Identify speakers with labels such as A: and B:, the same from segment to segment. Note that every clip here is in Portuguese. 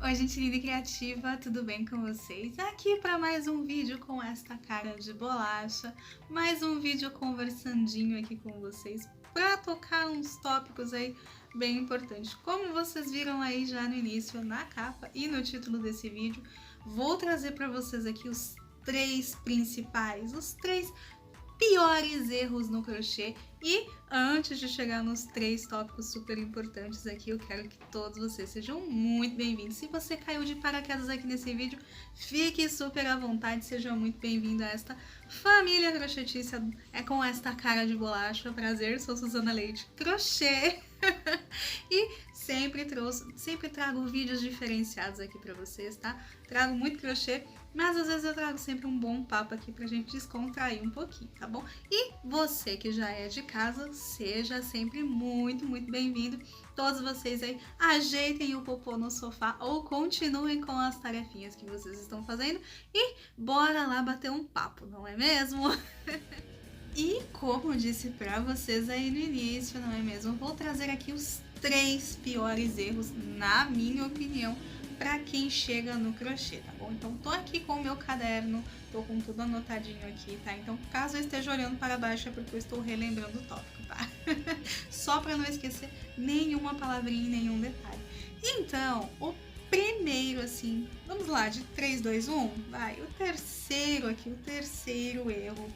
A: Oi, gente linda e criativa, tudo bem com vocês? Aqui para mais um vídeo com esta cara de bolacha, mais um vídeo conversandinho aqui com vocês para tocar uns tópicos aí bem importantes. Como vocês viram aí já no início, na capa e no título desse vídeo, vou trazer para vocês aqui os três principais, os três piores erros no crochê. E antes de chegar nos três tópicos super importantes aqui, eu quero que todos vocês sejam muito bem-vindos. Se você caiu de paraquedas aqui nesse vídeo, fique super à vontade, seja muito bem-vindo a esta família crochetícia, com esta cara de bolacha. Prazer, sou Suzana Leite Crochê e sempre trago vídeos diferenciados aqui pra vocês, tá? Trago muito crochê, mas às vezes eu trago sempre um bom papo aqui pra gente descontrair um pouquinho, tá bom? E você que já é de casa, seja sempre muito bem-vindo. Todos vocês aí, ajeitem o popô no sofá ou continuem com as tarefinhas que vocês estão fazendo e bora lá bater um papo, não é mesmo? E como eu disse pra vocês aí no início, não é mesmo? Vou trazer aqui os três piores erros, na minha opinião, para quem chega no crochê, tá bom? Então tô aqui com o meu caderno, tô com tudo anotadinho aqui, tá? Então caso eu esteja olhando para baixo é porque eu estou relembrando o tópico, tá? Só para não esquecer nenhuma palavrinha e nenhum detalhe. Então, o primeiro, assim, vamos lá, de 3, 2, 1, vai. O terceiro aqui, o terceiro erro,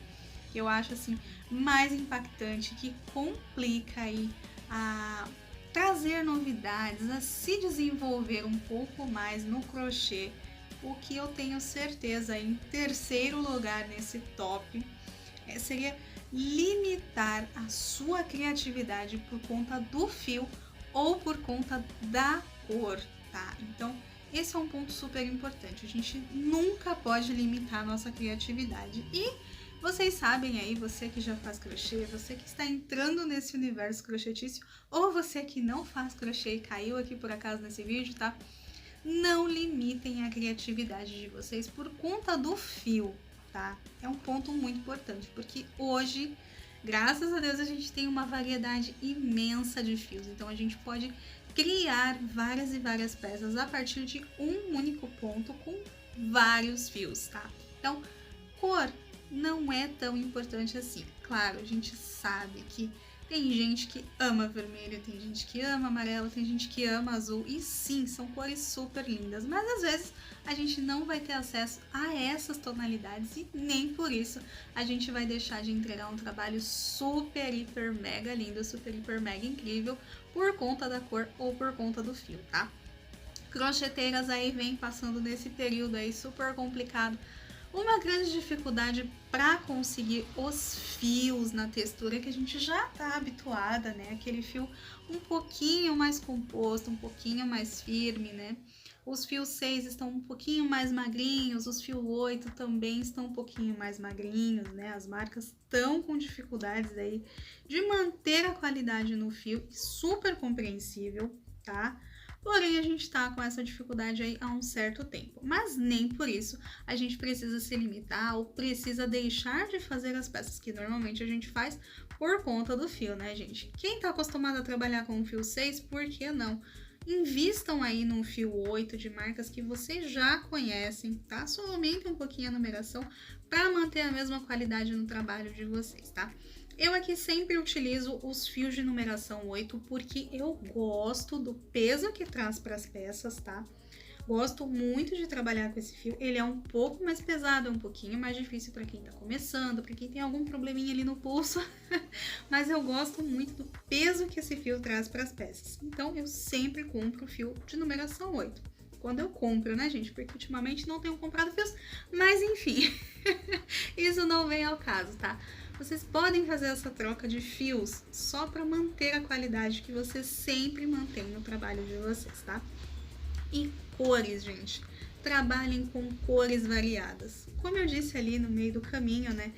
A: que eu acho assim mais impactante, que complica aí a trazer novidades, a se desenvolver um pouco mais no crochê, o que eu tenho certeza em terceiro lugar nesse top seria limitar a sua criatividade por conta do fio ou por conta da cor, tá? Então esse é um ponto super importante, a gente nunca pode limitar a nossa criatividade. E vocês sabem aí, você que já faz crochê, você que está entrando nesse universo crochetício, ou você que não faz crochê e caiu aqui por acaso nesse vídeo, tá? Não limitem a criatividade de vocês por conta do fio, tá? É um ponto muito importante, porque hoje, graças a Deus, a gente tem uma variedade imensa de fios, então a gente pode criar várias e várias peças a partir de um único ponto com vários fios, tá? Então, cor não é tão importante assim. Claro, a gente sabe que tem gente que ama vermelho, tem gente que ama amarelo, tem gente que ama azul, e sim, são cores super lindas, mas às vezes a gente não vai ter acesso a essas tonalidades e nem por isso a gente vai deixar de entregar um trabalho super, hiper, mega lindo, super, hiper, mega incrível por conta da cor ou por conta do fio, tá? Crocheteiras aí vem passando nesse período aí super complicado, uma grande dificuldade para conseguir os fios na textura que a gente já tá habituada, né? Aquele fio um pouquinho mais composto, um pouquinho mais firme, né? Os fios 6 estão um pouquinho mais magrinhos, os fios 8 também estão um pouquinho mais magrinhos, né? As marcas estão com dificuldades aí de manter a qualidade no fio, super compreensível, tá? Porém, a gente tá com essa dificuldade aí há um certo tempo, mas nem por isso a gente precisa se limitar ou precisa deixar de fazer as peças que normalmente a gente faz por conta do fio, né, gente? Quem tá acostumado a trabalhar com o fio 6, por que não? Invistam aí num fio 8 de marcas que vocês já conhecem, tá? Só aumentem um pouquinho a numeração para manter a mesma qualidade no trabalho de vocês, tá? Eu aqui sempre utilizo os fios de numeração 8 porque eu gosto do peso que traz para as peças, tá? Gosto muito de trabalhar com esse fio, ele é um pouco mais pesado, é um pouquinho mais difícil para quem tá começando, para quem tem algum probleminha ali no pulso, mas eu gosto muito do peso que esse fio traz para as peças, então eu sempre compro fio de numeração 8. Quando eu compro, né, gente? Porque ultimamente não tenho comprado fios, mas enfim, isso não vem ao caso, tá? Vocês podem fazer essa troca de fios só para manter a qualidade que vocês sempre mantêm no trabalho de vocês, tá? E cores, gente. Trabalhem com cores variadas. Como eu disse ali no meio do caminho, né?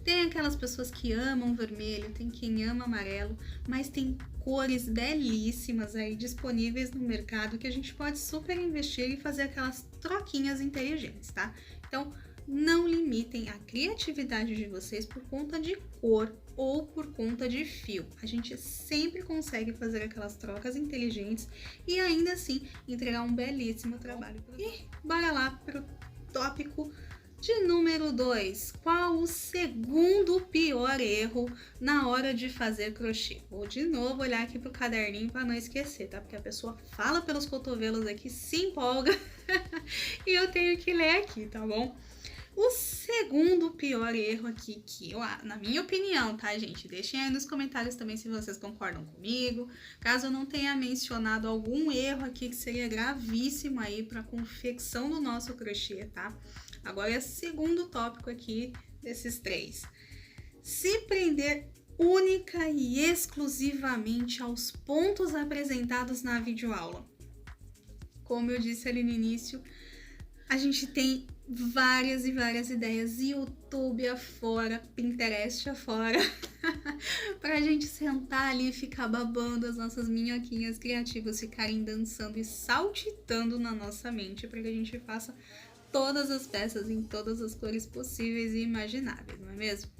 A: Tem aquelas pessoas que amam vermelho, tem quem ama amarelo, mas tem cores belíssimas aí disponíveis no mercado que a gente pode super investir e fazer aquelas troquinhas inteligentes, tá? Então, não limitem a criatividade de vocês por conta de cor ou por conta de fio. A gente sempre consegue fazer aquelas trocas inteligentes e ainda assim entregar um belíssimo trabalho. E bora lá pro tópico de número 2. Qual o segundo pior erro na hora de fazer crochê? Vou de novo olhar aqui pro caderninho para não esquecer, tá? Porque a pessoa fala pelos cotovelos aqui, se empolga e eu tenho que ler aqui, tá bom? O segundo pior erro aqui, que eu, na minha opinião, tá, gente? Deixem aí nos comentários também se vocês concordam comigo. Caso eu não tenha mencionado algum erro aqui que seria gravíssimo aí para a confecção do nosso crochê, tá? Agora é o segundo tópico aqui desses 3. Se prender única e exclusivamente aos pontos apresentados na videoaula. Como eu disse ali no início, a gente tem várias e várias ideias, YouTube afora, Pinterest afora, pra gente sentar ali e ficar babando as nossas minhoquinhas criativas, ficarem dançando e saltitando na nossa mente, para que a gente faça todas as peças em todas as cores possíveis e imagináveis, não é mesmo?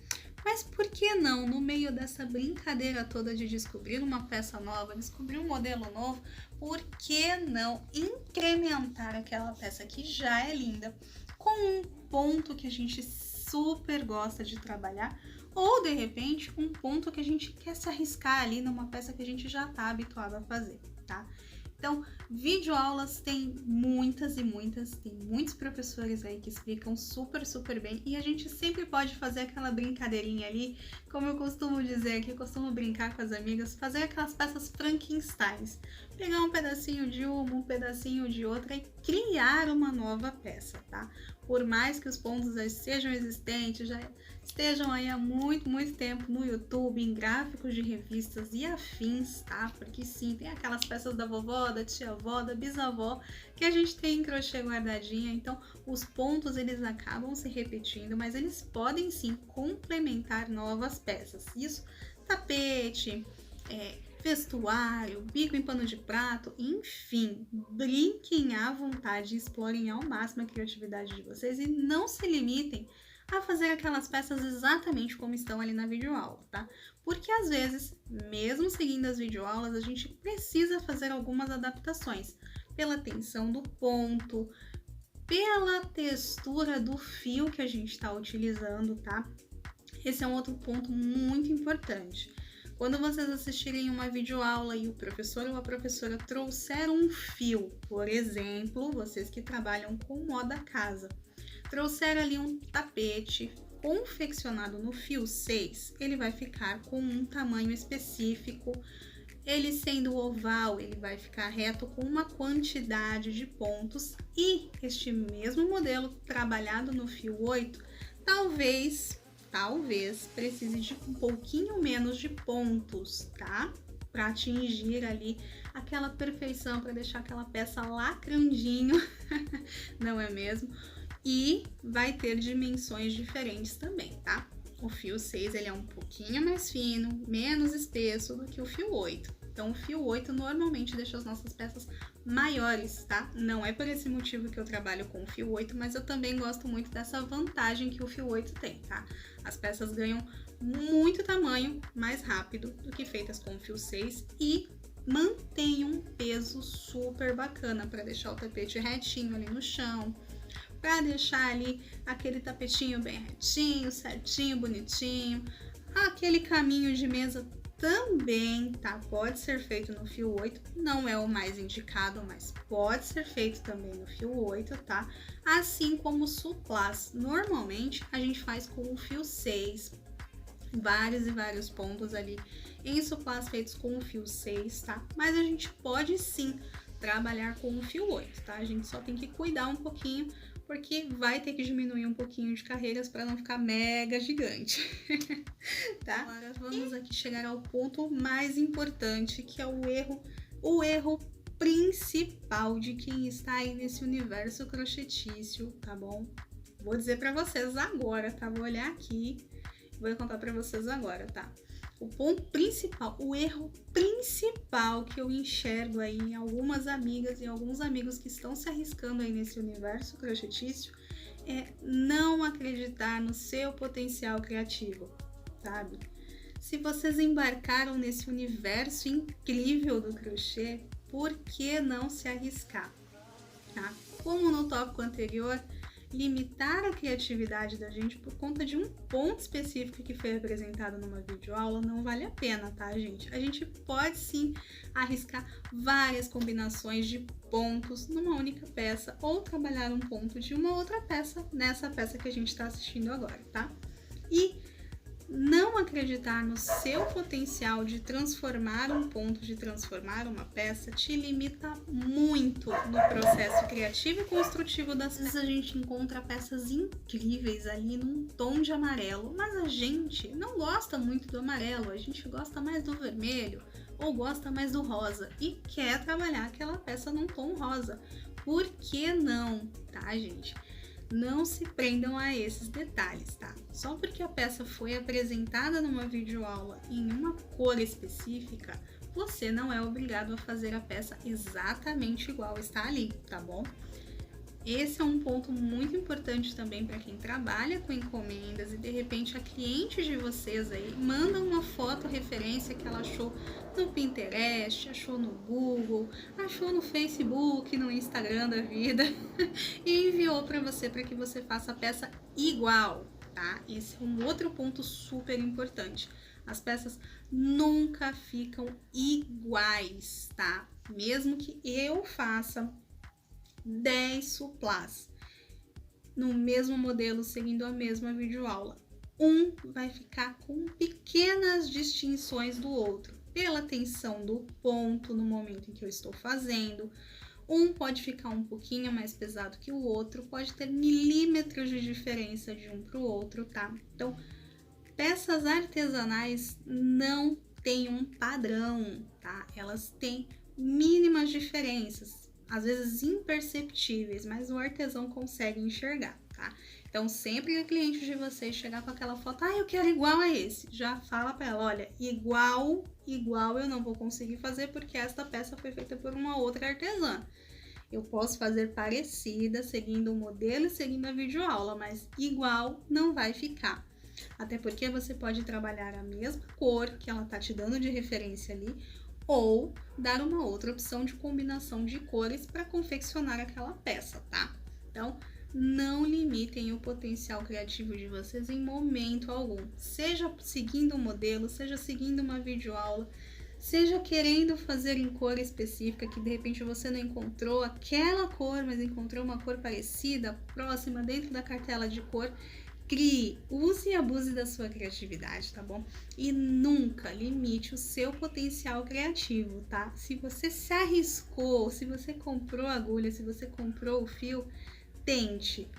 A: Mas por que não, no meio dessa brincadeira toda de descobrir uma peça nova, descobrir um modelo novo, por que não incrementar aquela peça que já é linda com um ponto que a gente super gosta de trabalhar ou, de repente, um ponto que a gente quer se arriscar ali numa peça que a gente já está habituado a fazer, tá? Então, videoaulas tem muitas e muitas, tem muitos professores aí que explicam super, super bem e a gente sempre pode fazer aquela brincadeirinha ali, como eu costumo dizer aqui, eu costumo brincar com as amigas, fazer aquelas peças Frankensteins, pegar um pedacinho de uma, um pedacinho de outra e criar uma nova peça, tá? Por mais que os pontos já sejam existentes, já estejam aí há muito, muito tempo no YouTube, em gráficos de revistas e afins, tá? Porque sim, tem aquelas peças da vovó, da tia-avó, da bisavó, que a gente tem em crochê guardadinha, então os pontos eles acabam se repetindo, mas eles podem sim complementar novas peças. Isso, tapete, vestuário, bico em pano de prato, enfim, brinquem à vontade, explorem ao máximo a criatividade de vocês e não se limitem a fazer aquelas peças exatamente como estão ali na videoaula, tá? Porque às vezes, mesmo seguindo as videoaulas, a gente precisa fazer algumas adaptações pela tensão do ponto, pela textura do fio que a gente está utilizando, tá? Esse é um outro ponto muito importante. Quando vocês assistirem uma videoaula e o professor ou a professora trouxer um fio, por exemplo, vocês que trabalham com moda casa, trouxer ali um tapete confeccionado no fio 6, ele vai ficar com um tamanho específico. Ele sendo oval, ele vai ficar reto com uma quantidade de pontos e este mesmo modelo trabalhado no fio 8, talvez precise de um pouquinho menos de pontos, tá? Para atingir ali aquela perfeição, para deixar aquela peça lacrandinho, não é mesmo? E vai ter dimensões diferentes também, tá? O fio 6 ele é um pouquinho mais fino, menos espesso do que o fio 8. Então, o fio 8 normalmente deixa as nossas peças maiores, tá? Não é por esse motivo que eu trabalho com o fio 8, mas eu também gosto muito dessa vantagem que o fio 8 tem, tá? As peças ganham muito tamanho mais rápido do que feitas com o fio 6 e mantém um peso super bacana para deixar o tapete retinho ali no chão, para deixar ali aquele tapetinho bem retinho, certinho, bonitinho. Aquele caminho de mesa também, tá? Pode ser feito no fio 8, não é o mais indicado, mas pode ser feito também no fio 8, tá? Assim como o suplás, normalmente a gente faz com o fio 6, vários e vários pontos ali em suplás feitos com o fio 6, tá? Mas a gente pode sim trabalhar com o fio 8, tá? A gente só tem que cuidar um pouquinho, porque vai ter que diminuir um pouquinho de carreiras para não ficar mega gigante, tá? Agora vamos aqui chegar ao ponto mais importante, que é o erro principal de quem está aí nesse universo crochetício, tá bom? Vou dizer para vocês agora, tá? Vou olhar aqui e vou contar para vocês agora, tá? O ponto principal, o erro principal que eu enxergo aí em algumas amigas e alguns amigos que estão se arriscando aí nesse universo crochetício é não acreditar no seu potencial criativo, sabe? Se vocês embarcaram nesse universo incrível do crochê, por que não se arriscar? Tá? Como no tópico anterior, limitar a criatividade da gente por conta de um ponto específico que foi apresentado numa videoaula não vale a pena, tá, gente? A gente pode sim arriscar várias combinações de pontos numa única peça ou trabalhar um ponto de uma outra peça nessa peça que a gente está assistindo agora, tá? E não acreditar no seu potencial de transformar um ponto, de transformar uma peça, te limita muito no processo criativo e construtivo das peças. Às vezes a gente encontra peças incríveis ali num tom de amarelo, mas a gente não gosta muito do amarelo, a gente gosta mais do vermelho ou gosta mais do rosa e quer trabalhar aquela peça num tom rosa. Por que não, tá, gente? Não se prendam a esses detalhes, tá? Só porque a peça foi apresentada numa videoaula em uma cor específica, você não é obrigado a fazer a peça exatamente igual está ali, tá bom? Esse é um ponto muito importante também para quem trabalha com encomendas e de repente a cliente de vocês aí manda uma foto referência que ela achou no Pinterest, achou no Google, achou no Facebook, no Instagram da vida e enviou para que você faça a peça igual, tá? Esse é um outro ponto super importante. As peças nunca ficam iguais, tá? Mesmo que eu faça 10 suplás no mesmo modelo, seguindo a mesma videoaula, um vai ficar com pequenas distinções do outro, pela tensão do ponto no momento em que eu estou fazendo. Um pode ficar um pouquinho mais pesado que o outro, pode ter milímetros de diferença de um para o outro, tá? Então, peças artesanais não têm um padrão, tá? Elas têm mínimas diferenças, às vezes imperceptíveis, mas o artesão consegue enxergar, tá? Então, sempre que a cliente de vocês chegar com aquela foto, eu quero igual a esse, já fala para ela, olha, igual eu não vou conseguir fazer porque esta peça foi feita por uma outra artesã. Eu posso fazer parecida, seguindo o modelo e seguindo a videoaula, mas igual não vai ficar. Até porque você pode trabalhar a mesma cor que ela tá te dando de referência ali, ou dar uma outra opção de combinação de cores para confeccionar aquela peça, tá? Então, não limitem o potencial criativo de vocês em momento algum. Seja seguindo um modelo, seja seguindo uma videoaula, seja querendo fazer em cor específica, que de repente você não encontrou aquela cor, mas encontrou uma cor parecida, próxima, dentro da cartela de cor. Crie, use e abuse da sua criatividade, tá bom? E nunca limite o seu potencial criativo, tá? Se você se arriscou, se você comprou a agulha, se você comprou o fio, tente,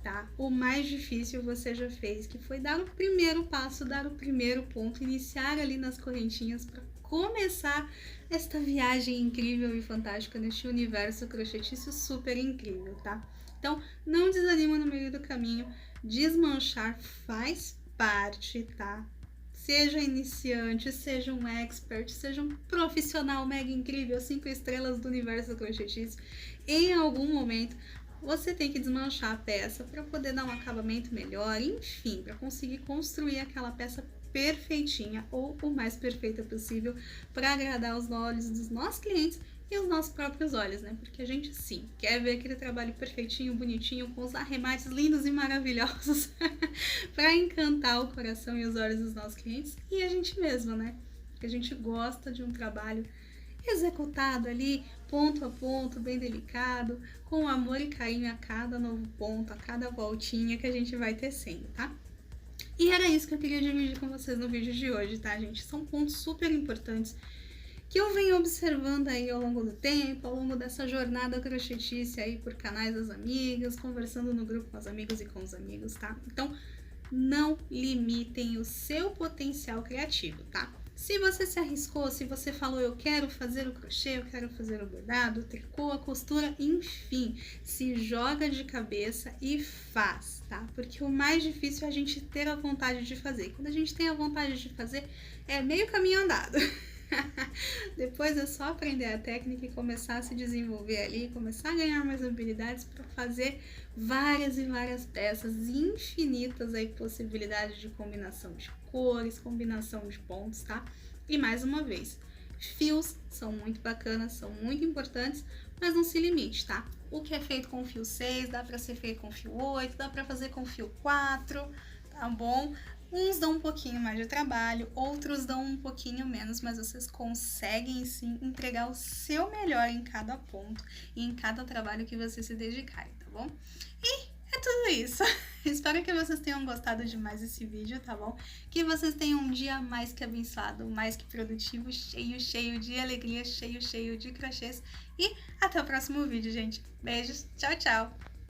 A: tá? O mais difícil você já fez, que foi dar o primeiro passo, dar o primeiro ponto, iniciar ali nas correntinhas para começar esta viagem incrível e fantástica neste universo crochetício super incrível, tá? Então, não desanima no meio do caminho. Desmanchar faz parte, tá? Seja iniciante, seja um expert, seja um profissional mega incrível, 5 estrelas do universo crochetício, em algum momento você tem que desmanchar a peça para poder dar um acabamento melhor, enfim, para conseguir construir aquela peça perfeitinha ou o mais perfeita possível para agradar os olhos dos nossos clientes e os nossos próprios olhos, né? Porque a gente sim quer ver aquele trabalho perfeitinho, bonitinho, com os arremates lindos e maravilhosos para encantar o coração e os olhos dos nossos clientes e a gente mesmo, né? Porque a gente gosta de um trabalho executado ali, ponto a ponto, bem delicado, com amor e carinho a cada novo ponto, a cada voltinha que a gente vai tecendo, tá? E era isso que eu queria dividir com vocês no vídeo de hoje, tá, gente? São pontos super importantes que eu venho observando aí ao longo do tempo, ao longo dessa jornada crochetícia aí por canais das amigas, conversando no grupo com as amigas e com os amigos, tá? Então, não limitem o seu potencial criativo, tá? Se você se arriscou, se você falou eu quero fazer o crochê, eu quero fazer o bordado, o tricô, a costura, enfim, se joga de cabeça e faz, tá? Porque o mais difícil é a gente ter a vontade de fazer. Quando a gente tem a vontade de fazer, é meio caminho andado. Depois é só aprender a técnica e começar a se desenvolver ali, começar a ganhar mais habilidades para fazer várias e várias peças, infinitas aí possibilidades de combinação de cores, combinação de pontos, tá? E mais uma vez, fios são muito bacanas, são muito importantes, mas não se limite, tá? O que é feito com fio 6, dá para ser feito com fio 8, dá para fazer com fio 4, tá bom? Uns dão um pouquinho mais de trabalho, outros dão um pouquinho menos, mas vocês conseguem sim entregar o seu melhor em cada ponto e em cada trabalho que vocês se dedicarem, tá bom? E é tudo isso. Espero que vocês tenham gostado demais desse vídeo, tá bom? Que vocês tenham um dia mais que abençoado, mais que produtivo, cheio de alegria, cheio de crochês. E até o próximo vídeo, gente. Beijos, tchau, tchau!